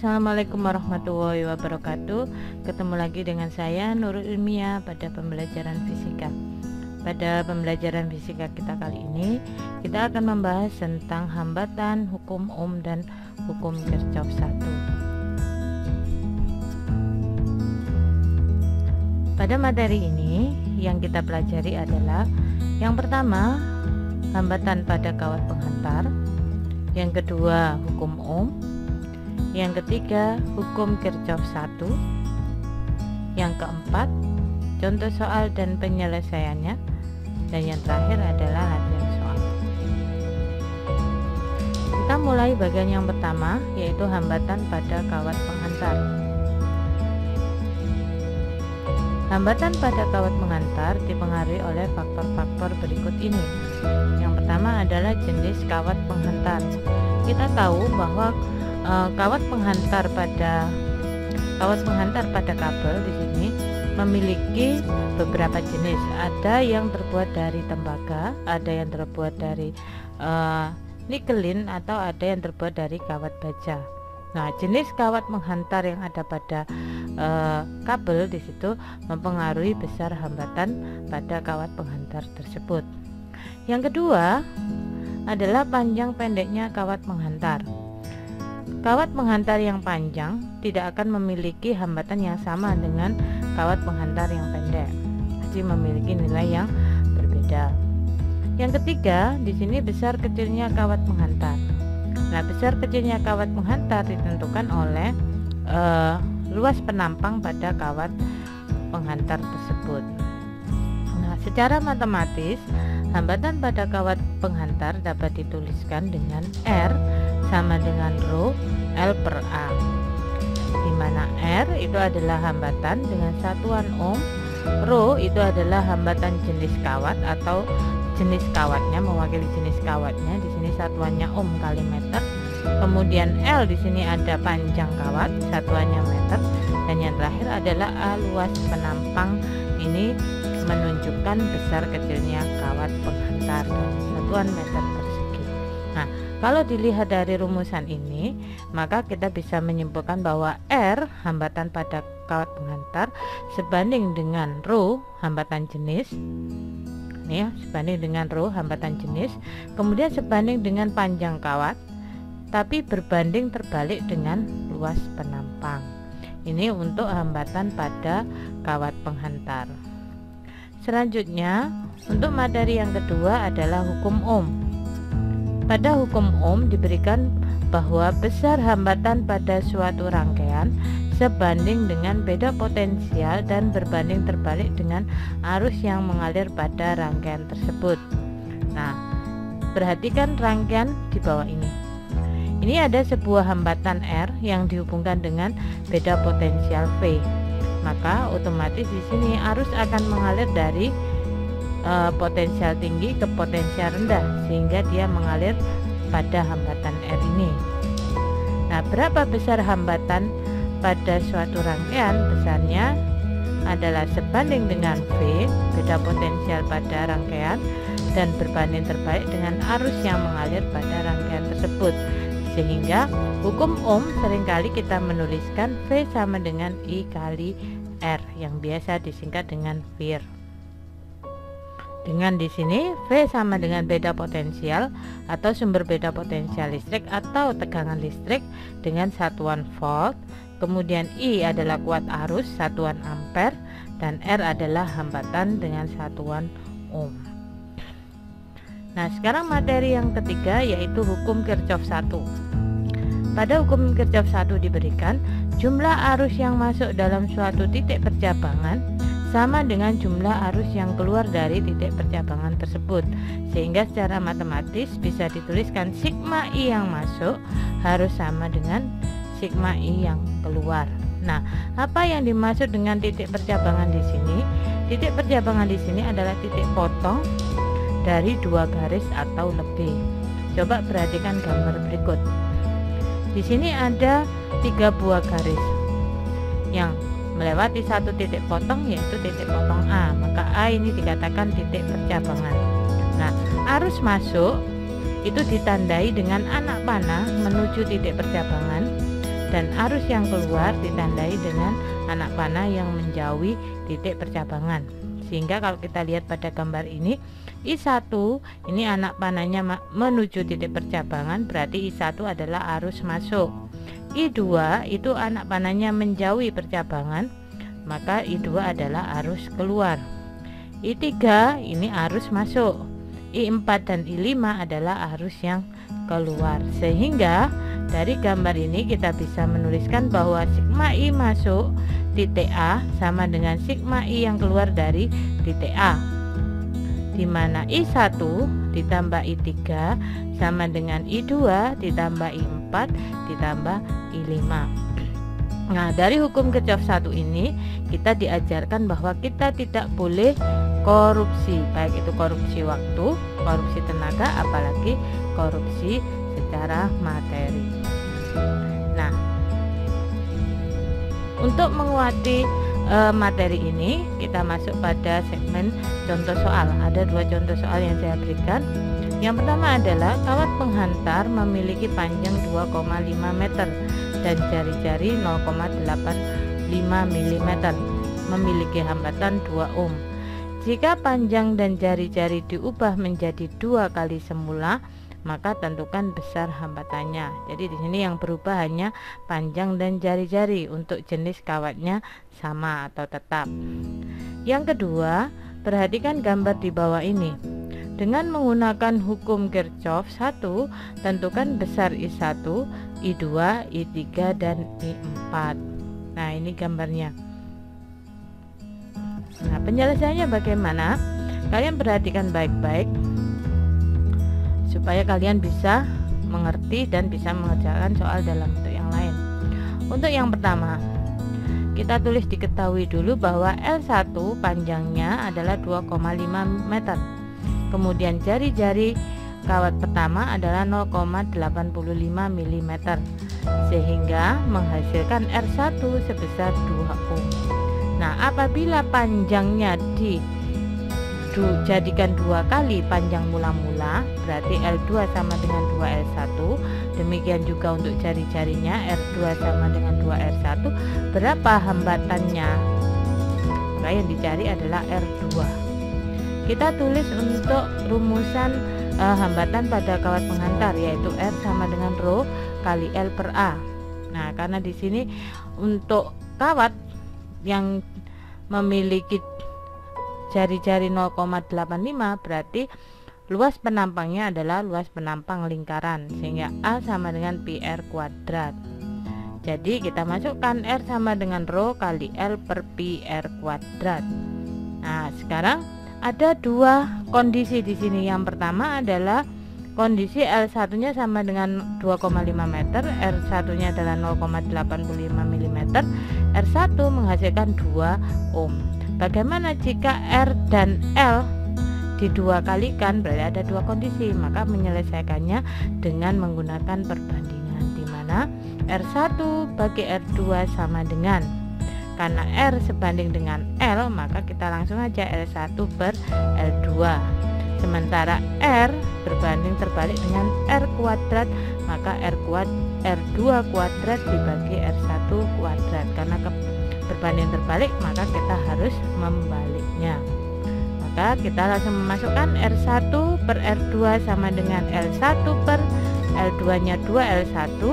Assalamualaikum warahmatullahi wabarakatuh. Ketemu lagi dengan saya Nurul Ilmiah pada pembelajaran fisika. Pada pembelajaran fisika kita kali ini, kita akan membahas tentang hambatan, hukum Ohm dan hukum Kirchhoff 1. Pada materi ini yang kita pelajari adalah yang pertama, hambatan pada kawat penghantar, yang kedua, hukum Ohm, yang ketiga, hukum Kirchhoff 1, yang keempat, contoh soal dan penyelesaiannya, dan yang terakhir adalah latihan soal. Kita mulai bagian yang pertama, yaitu hambatan pada kawat penghantar. Hambatan pada kawat penghantar dipengaruhi oleh faktor-faktor berikut ini. Yang pertama adalah jenis kawat penghantar. Kita tahu bahwa kawat penghantar pada kabel di sini memiliki beberapa jenis. Ada yang terbuat dari tembaga, ada yang terbuat dari nikelin, atau ada yang terbuat dari kawat baja. Nah, jenis kawat penghantar yang ada pada kabel di situ mempengaruhi besar hambatan pada kawat penghantar tersebut. Yang kedua adalah panjang pendeknya kawat penghantar. Kawat penghantar yang panjang tidak akan memiliki hambatan yang sama dengan kawat penghantar yang pendek, jadi memiliki nilai yang berbeda. Yang ketiga, di sini besar kecilnya kawat penghantar. Nah, besar kecilnya kawat penghantar ditentukan oleh luas penampang pada kawat penghantar tersebut. Nah, secara matematis, hambatan pada kawat penghantar dapat dituliskan dengan R sama dengan rho L per A, di mana R itu adalah hambatan dengan satuan ohm, rho itu adalah hambatan jenis kawat atau jenis kawatnya, mewakili jenis kawatnya. Di sini satuannya ohm kali meter. Kemudian L di sini ada panjang kawat, satuannya meter, dan yang terakhir adalah A, luas penampang. Ini menunjukkan besar kecilnya kawat penghantar, satuan meter persegi. Nah, kalau dilihat dari rumusan ini, maka kita bisa menyimpulkan bahwa R, hambatan pada kawat penghantar, sebanding dengan rho, hambatan jenis. Ini ya, sebanding dengan rho, hambatan jenis. Kemudian sebanding dengan panjang kawat, tapi berbanding terbalik dengan luas penampang. Ini untuk hambatan pada kawat penghantar. Selanjutnya, untuk materi yang kedua adalah hukum Ohm. Pada hukum Ohm diberikan bahwa besar hambatan pada suatu rangkaian sebanding dengan beda potensial dan berbanding terbalik dengan arus yang mengalir pada rangkaian tersebut. Nah, perhatikan rangkaian di bawah ini. Ini ada sebuah hambatan R yang dihubungkan dengan beda potensial V. Maka otomatis di sini arus akan mengalir dari potensial tinggi ke potensial rendah, sehingga dia mengalir pada hambatan R ini. Nah, berapa besar hambatan pada suatu rangkaian? Besarnya adalah sebanding dengan V, beda potensial pada rangkaian, dan berbanding terbalik dengan arus yang mengalir pada rangkaian tersebut. Sehingga hukum Ohm seringkali kita menuliskan V sama dengan I kali R, yang biasa disingkat dengan VIR. Dengan di sini V sama dengan beda potensial atau sumber beda potensial listrik atau tegangan listrik dengan satuan volt. Kemudian I adalah kuat arus, satuan ampere, dan R adalah hambatan dengan satuan ohm. Nah, sekarang materi yang ketiga yaitu hukum Kirchhoff 1. Pada hukum Kirchhoff 1 diberikan jumlah arus yang masuk dalam suatu titik percabangan sama dengan jumlah arus yang keluar dari titik percabangan tersebut, sehingga secara matematis bisa dituliskan sigma I yang masuk harus sama dengan sigma I yang keluar. Nah, apa yang dimaksud dengan titik percabangan di sini? Titik percabangan di sini adalah titik potong dari dua garis atau lebih. Coba perhatikan gambar berikut. Di sini ada 3 buah garis yang melewati satu titik potong, yaitu titik potong A. Maka A ini dikatakan titik percabangan. Nah, arus masuk itu ditandai dengan anak panah menuju titik percabangan dan arus yang keluar ditandai dengan anak panah yang menjauhi titik percabangan. Sehingga kalau kita lihat pada gambar ini, I1 ini anak panahnya menuju titik percabangan, berarti I1 adalah arus masuk. I2 itu anak panahnya menjauhi percabangan, maka I2 adalah arus keluar. I3 ini arus masuk. I4 dan I5 adalah arus yang keluar. Sehingga dari gambar ini kita bisa menuliskan bahwa sigma I masuk titik A sama dengan sigma I yang keluar dari titik A, di mana I1 ditambah I3 sama dengan I2 ditambah I4 ditambah I5. Nah, dari hukum Kirchhoff 1 ini kita diajarkan bahwa kita tidak boleh korupsi, baik itu korupsi waktu, korupsi tenaga, apalagi korupsi secara materi. Nah, untuk menguati materi ini kita masuk pada segmen contoh soal. Ada 2 contoh soal yang saya berikan. Yang pertama adalah kawat penghantar memiliki panjang 2,5 meter dan jari-jari 0,85 mm, memiliki hambatan 2 ohm. Jika panjang dan jari-jari diubah menjadi 2 kali semula, maka tentukan besar hambatannya. Jadi di sini yang berubah hanya panjang dan jari-jari, untuk jenis kawatnya sama atau tetap. Yang kedua, perhatikan gambar di bawah ini. Dengan menggunakan hukum Kirchhoff 1, tentukan besar I1, I2, I3 dan I4. Nah, ini gambarnya. Nah, penjelasannya bagaimana? Kalian perhatikan baik-baik supaya kalian bisa mengerti dan bisa mengerjakan soal dalam bentuk yang lain. Untuk yang pertama, kita tulis diketahui dulu bahwa L1 panjangnya adalah 2,5 meter. Kemudian jari-jari kawat pertama adalah 0,85 mm, sehingga menghasilkan R1 sebesar 2 ohm. Nah, apabila panjangnya dijadikan 2 kali panjang mula-mula, berarti L2 sama dengan 2L1. Demikian juga untuk jari-jarinya, R2 sama dengan 2R1. Berapa hambatannya? Maka yang dicari adalah R2. Kita tulis untuk rumusan hambatan pada kawat penghantar, yaitu R sama dengan Rho kali L per A. Nah, karena di sini untuk kawat yang memiliki jari-jari 0,85, berarti luas penampangnya adalah luas penampang lingkaran, sehingga A sama dengan PR kuadrat. Jadi kita masukkan R sama dengan Rho kali L per PR kuadrat. Nah, sekarang ada 2 kondisi di sini. Yang pertama adalah kondisi L1-nya sama dengan 2,5 meter, R1-nya adalah 0,85 mm, R1 menghasilkan 2 ohm. Bagaimana jika R dan L di-2 kalikan? Berarti ada 2 kondisi, maka menyelesaikannya dengan menggunakan perbandingan, di mana R1 bagi R2 sama dengan, karena R sebanding dengan L, maka kita langsung aja L1 per L2. Sementara R berbanding terbalik dengan R kuadrat, maka R2 kuadrat dibagi R1 kuadrat. Karena berbanding terbalik, maka kita harus membaliknya. Maka kita langsung memasukkan R1 per R2 sama dengan L1 per L2 nya 2L1,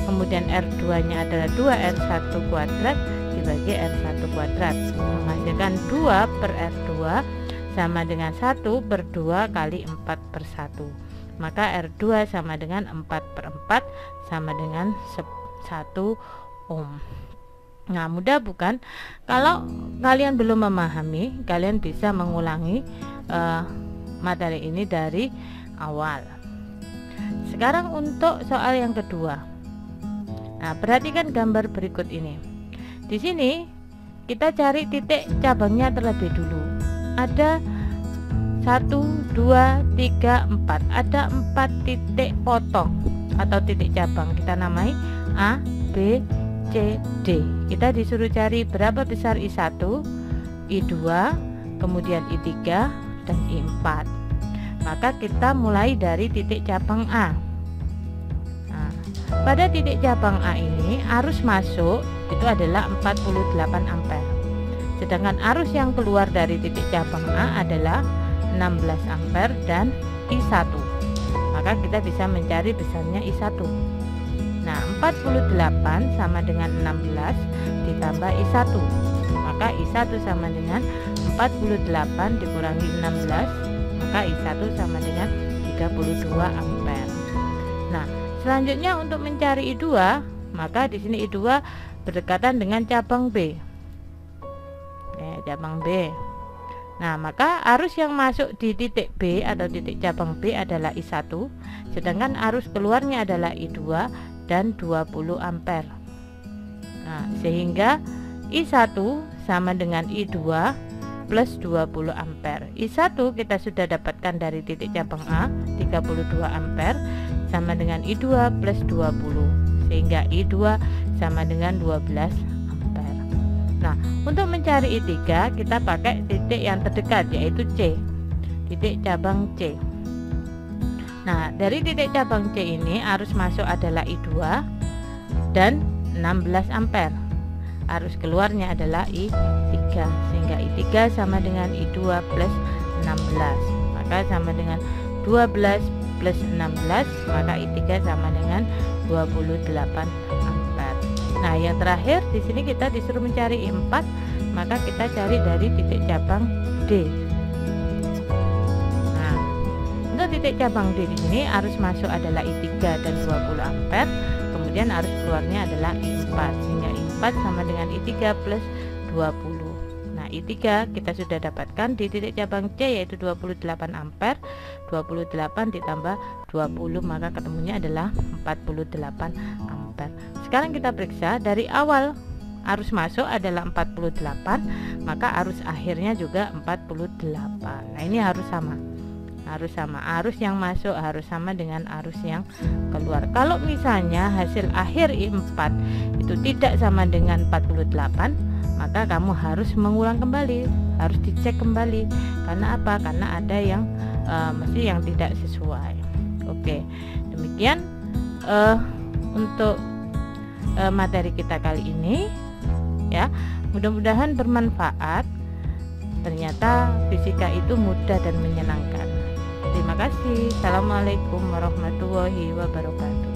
kemudian R2 nya adalah 2R1 kuadrat dibagi R1 kuadrat, menghasilkan 2 per R2 sama dengan 1 per 2 kali 4 per 1. Maka R2 sama dengan 4 per 4 sama dengan 1 ohm. Nah, mudah bukan? Kalau kalian belum memahami, kalian bisa mengulangi materi ini dari awal. Sekarang untuk soal yang kedua. Nah, perhatikan gambar berikut ini. Di sini kita cari titik cabangnya terlebih dulu. Ada 1, 2, 3, 4. Ada 4 titik potong atau titik cabang. Kita namai A, B, C, D. Kita disuruh cari berapa besar I1, I2, kemudian I3 dan I4. Maka kita mulai dari titik cabang A. Nah, pada titik cabang A ini arus masuk itu adalah 48 ampere. Sedangkan arus yang keluar dari titik cabang A adalah 16 ampere dan I1. Maka kita bisa mencari besarnya I1. Nah, 48 sama dengan 16 ditambah I1. Maka I1 sama dengan 48 dikurangi 16, maka I1 sama dengan 32 ampere. Nah, selanjutnya untuk mencari I2, maka di sini I2 berdekatan dengan cabang B. Cabang B. Nah, maka arus yang masuk di titik B atau titik cabang B adalah I1, sedangkan arus keluarnya adalah I2 dan 20 ampere. Nah, sehingga I1 sama dengan I2 plus 20 ampere. I1 kita sudah dapatkan dari titik cabang A 32 ampere sama dengan I2 plus 20, sehingga I2 sama dengan 12 ampere. Nah, untuk mencari I3 kita pakai titik yang terdekat, yaitu C, titik cabang C. Nah, dari titik cabang C ini arus masuk adalah I2 dan 16 ampere. Arus keluarnya adalah I3, sehingga I3 sama dengan I2 plus 16, maka sama dengan 12 plus 16, maka I3 sama dengan 28 ampere. Nah, yang terakhir di sini kita disuruh mencari I4, maka kita cari dari titik cabang D. Nah, untuk titik cabang D di sini arus masuk adalah I3 dan 20 ampere, kemudian arus keluarnya adalah I4, sehingga I4 sama dengan I3 plus 20. Nah, I3 kita sudah dapatkan di titik cabang C, yaitu 28 ampere. 28 ditambah 20, maka ketemunya adalah 48 ampere. Sekarang kita periksa dari awal arus masuk adalah 48, maka arus akhirnya juga 48. Nah, ini harus sama. Arus yang masuk harus sama dengan arus yang keluar. Kalau misalnya hasil akhir I4 itu tidak sama dengan 48, maka kamu harus mengulang kembali, harus dicek kembali. Karena apa? Karena ada yang mesti yang tidak sesuai. Oke, demikian untuk materi kita kali ini, ya. Mudah-mudahan bermanfaat. Ternyata fisika itu mudah dan menyenangkan. Terima kasih. Assalamualaikum warahmatullahi wabarakatuh.